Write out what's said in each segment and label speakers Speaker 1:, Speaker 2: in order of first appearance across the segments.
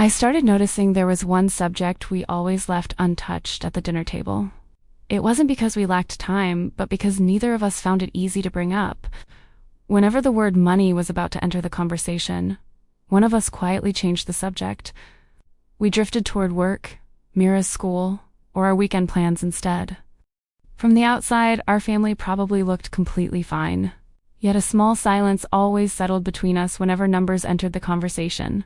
Speaker 1: I started noticing there was one subject we always left untouched at the dinner table. It wasn't because we lacked time, but because neither of us found it easy to bring up. Whenever the word money was about to enter the conversation, one of us quietly changed the subject. We drifted toward work, Mira's school, or our weekend plans instead. From the outside, our family probably looked completely fine. Yet a small silence always settled between us whenever numbers entered the conversation.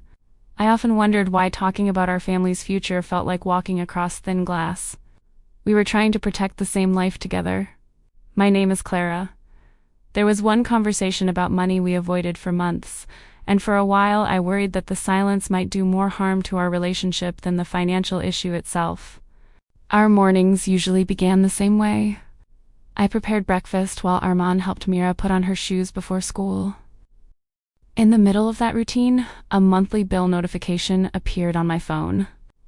Speaker 1: I often wondered why talking about our family's future felt like walking across thin glass. We were trying to protect the same life together. My name is Clara. There was one conversation about money we avoided for months, and for a while I worried that the silence might do more harm to our relationship than the financial issue itself. Our mornings usually began the same way. I prepared breakfast while Armand helped Mira put on her shoes before school. In the middle of that routine, a monthly bill notification appeared on my phone.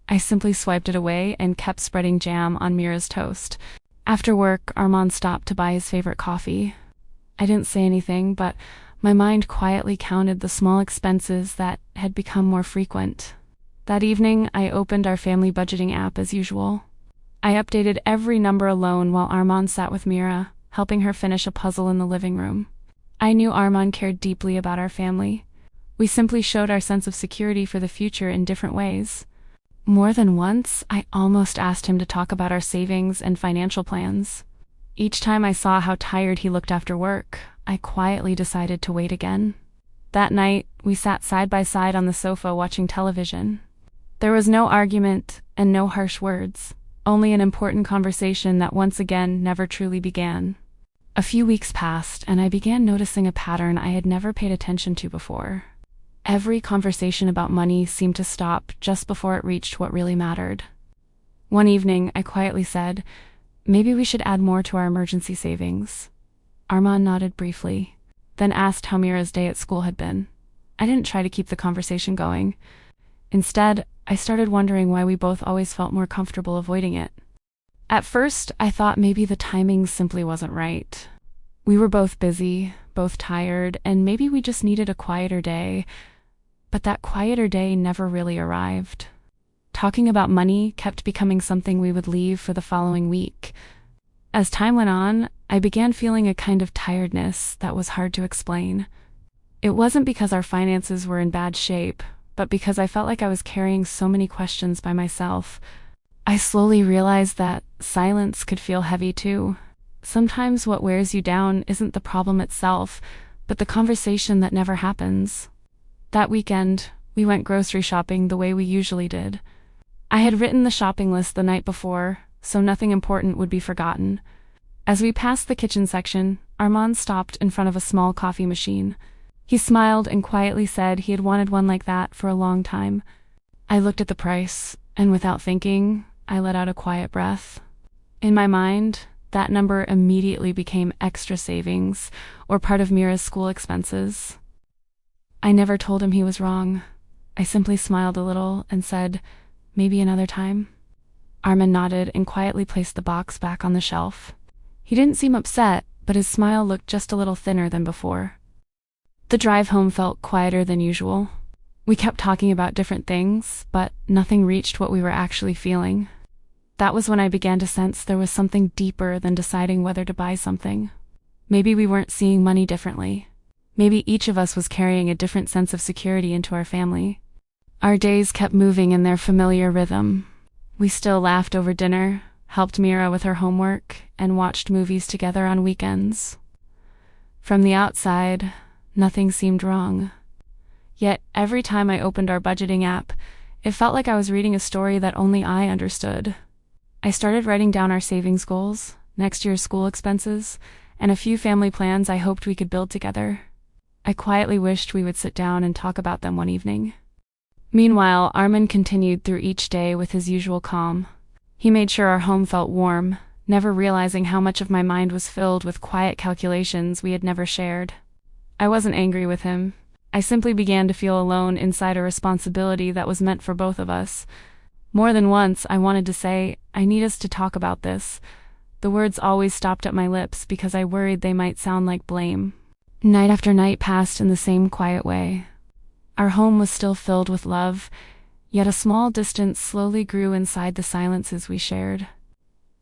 Speaker 1: I simply swiped it away and kept spreading jam on Mira's toast. After work, Armand stopped to buy his favorite coffee. I didn't say anything, but my mind quietly counted the small expenses that had become more frequent. That evening, I opened our family budgeting app as usual. I updated every number alone while Armand sat with Mira, helping her finish a puzzle in the living room. I knew Armand cared deeply about our family. We simply showed our sense of security for the future in different ways. More than once, I almost asked him to talk about our savings and financial plans. Each time I saw how tired he looked after work, I quietly decided to wait again. That night, we sat side by side on the sofa watching television. There was no argument and no harsh words, only an important conversation that once again never truly began. A few weeks passed, and I began noticing a pattern I had never paid attention to before. Every conversation about money seemed to stop just before it reached what really mattered. One evening, I quietly said, "Maybe we should add more to our emergency savings." Armand nodded briefly, then asked how Mira's day at school had been. I didn't try to keep the conversation going. Instead, I started wondering why we both always felt more comfortable avoiding it. At first, I thought maybe the timing simply wasn't right. We were both busy, both tired, and maybe we just needed a quieter day. But that quieter day never really arrived. Talking about money kept becoming something we would leave for the following week. As time went on, I began feeling a kind of tiredness that was hard to explain. It wasn't because our finances were in bad shape, but because I felt like I was carrying so many questions by myself. I slowly realized that silence could feel heavy too. Sometimes what wears you down isn't the problem itself, but the conversation that never happens. That weekend, we went grocery shopping the way we usually did. I had written the shopping list the night before, so nothing important would be forgotten. As we passed the kitchen section, Armand stopped in front of a small coffee machine. He smiled and quietly said he had wanted one like that for a long time. I looked at the price, and without thinking, I let out a quiet breath. In my mind, that number immediately became extra savings, or part of Mira's school expenses. I never told him he was wrong. I simply smiled a little and said, "Maybe another time." Armand nodded and quietly placed the box back on the shelf. He didn't seem upset, but his smile looked just a little thinner than before. The drive home felt quieter than usual. We kept talking about different things, but nothing reached what we were actually feeling. That was when I began to sense there was something deeper than deciding whether to buy something. Maybe we weren't seeing money differently. Maybe each of us was carrying a different sense of security into our family. Our days kept moving in their familiar rhythm. We still laughed over dinner, helped Mira with her homework, and watched movies together on weekends. From the outside, nothing seemed wrong. Yet every time I opened our budgeting app, it felt like I was reading a story that only I understood. I started writing down our savings goals, next year's school expenses, and a few family plans I hoped we could build together. I quietly wished we would sit down and talk about them one evening. Meanwhile, Armand continued through each day with his usual calm. He made sure our home felt warm, never realizing how much of my mind was filled with quiet calculations we had never shared. I wasn't angry with him. I simply began to feel alone inside a responsibility that was meant for both of us. More than once, I wanted to say, "I need us to talk about this." The words always stopped at my lips because I worried they might sound like blame. Night after night passed in the same quiet way. Our home was still filled with love, Yet a small distance slowly grew inside the silences we shared.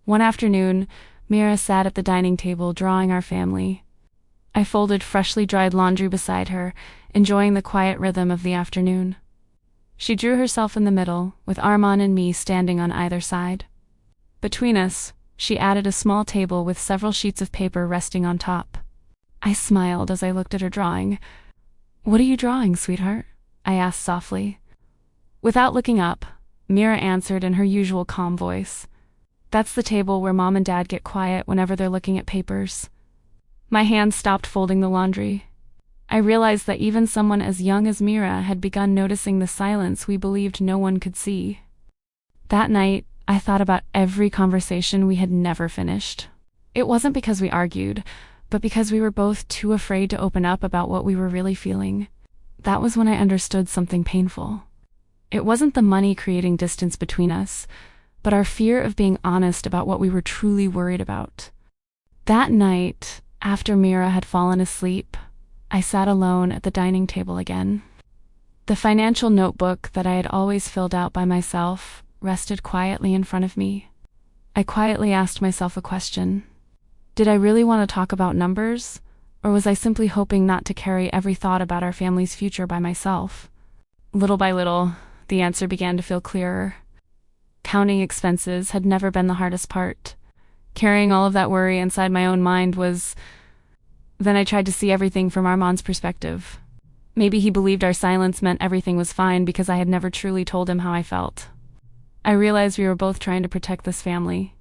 Speaker 1: One afternoon, Mira sat at the dining table drawing our family. I folded freshly dried laundry beside her, enjoying the quiet rhythm of the afternoon. She drew herself in the middle, with Armand and me standing on either side. Between us, she added a small table with several sheets of paper resting on top. I smiled as I looked at her drawing. "What are you drawing, sweetheart?" I asked softly. Without looking up, Mira answered in her usual calm voice. "That's the table where Mom and Dad get quiet whenever they're looking at papers." My hand stopped folding the laundry. I realized that even someone as young as Mira had begun noticing the silence we believed no one could see. That night, I thought about every conversation we had never finished. It wasn't because we argued, but because we were both too afraid to open up about what we were really feeling. That was when I understood something painful. It wasn't the money creating distance between us, but our fear of being honest about what we were truly worried about. That night, after Mira had fallen asleep, I sat alone at the dining table again. The financial notebook that I had always filled out by myself rested quietly in front of me. I quietly asked myself a question. Did I really want to talk about numbers, or was I simply hoping not to carry every thought about our family's future by myself? Little by little, the answer began to feel clearer. Counting expenses had never been the hardest part. Carrying all of that worry inside my own mind was... Then I tried to see everything from Armand's perspective. Maybe he believed our silence meant everything was fine because I had never truly told him how I felt. I realized we were both trying to protect this family.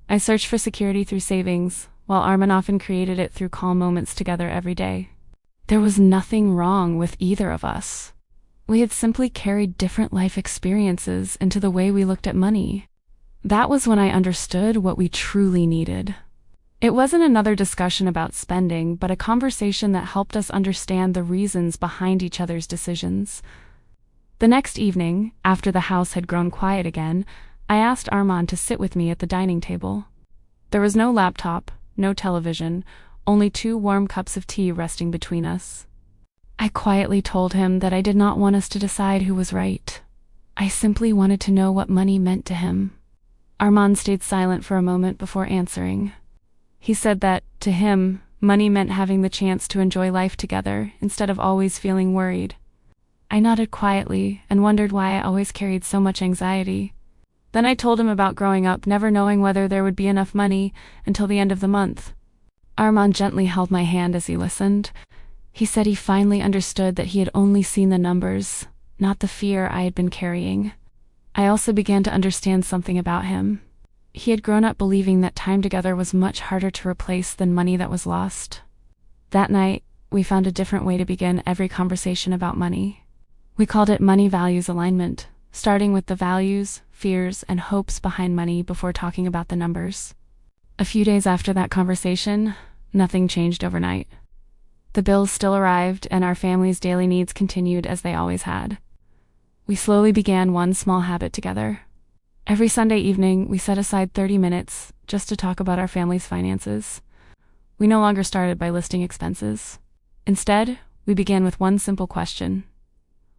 Speaker 1: I searched for security through savings, while Armand often created it through calm moments together every day. There was nothing wrong with either of us. We had simply carried different life experiences into the way we looked at money. That was when I understood what we truly needed. It wasn't another discussion about spending, but a conversation that helped us understand the reasons behind each other's decisions. The next evening, after the house had grown quiet again, I asked Armand to sit with me at the dining table. There was no laptop, no television, only 2 warm cups of tea resting between us. I quietly told him that I did not want us to decide who was right. I simply wanted to know what money meant to him. Armand stayed silent for a moment before answering. He said that, to him, money meant having the chance to enjoy life together instead of always feeling worried. I nodded quietly and wondered why I always carried so much anxiety. Then I told him about growing up never knowing whether there would be enough money until the end of the month. Armand gently held my hand as he listened. He said he finally understood that he had only seen the numbers, not the fear I had been carrying. I also began to understand something about him. He had grown up believing that time together was much harder to replace than money that was lost. That night, we found a different way to begin every conversation about money. We called it money values alignment, starting with the values, fears, and hopes behind money before talking about the numbers. A few days after that conversation, nothing changed overnight. The bills still arrived, and our family's daily needs continued as they always had. We slowly began one small habit together. Every Sunday evening, we set aside 30 minutes just to talk about our family's finances. We no longer started by listing expenses. Instead, we began with one simple question.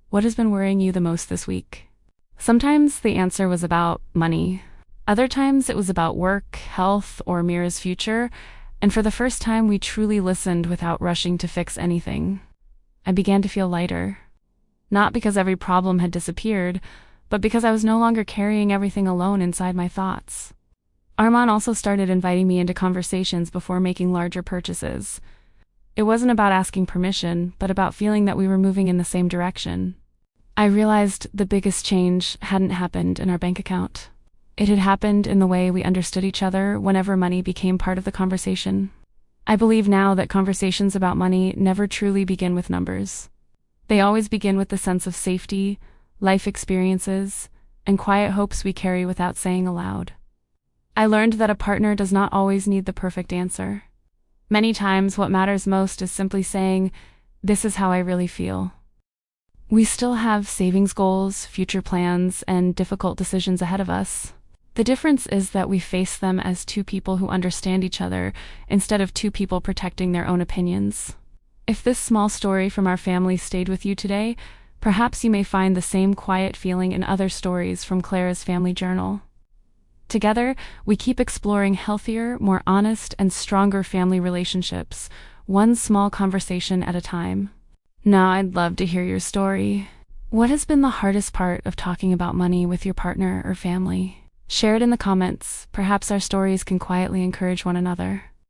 Speaker 1: What has been worrying you the most this week? Sometimes the answer was about money. Other times it was about work, health, or Mira's future, and for the first time we truly listened without rushing to fix anything. I began to feel lighter. Not because every problem had disappeared, but because I was no longer carrying everything alone inside my thoughts. Armand also started inviting me into conversations before making larger purchases. It wasn't about asking permission, but about feeling that we were moving in the same direction. I realized the biggest change hadn't happened in our bank account. It had happened in the way we understood each other whenever money became part of the conversation. I believe now that conversations about money never truly begin with numbers. They always begin with the sense of safety, life experiences, and quiet hopes we carry without saying aloud. I learned that a partner does not always need the perfect answer. Many times what matters most is simply saying, "This is how I really feel." We still have savings goals, future plans, and difficult decisions ahead of us. The difference is that we face them as 2 people who understand each other instead of 2 people protecting their own opinions. If this small story from our family stayed with you today, Perhaps you may find the same quiet feeling in other stories from Clara's family journal. Together, we keep exploring healthier, more honest, and stronger family relationships, one small conversation at a time. Now I'd love to hear your story. What has been the hardest part of talking about money with your partner or family? Share it in the comments. Perhaps our stories can quietly encourage one another.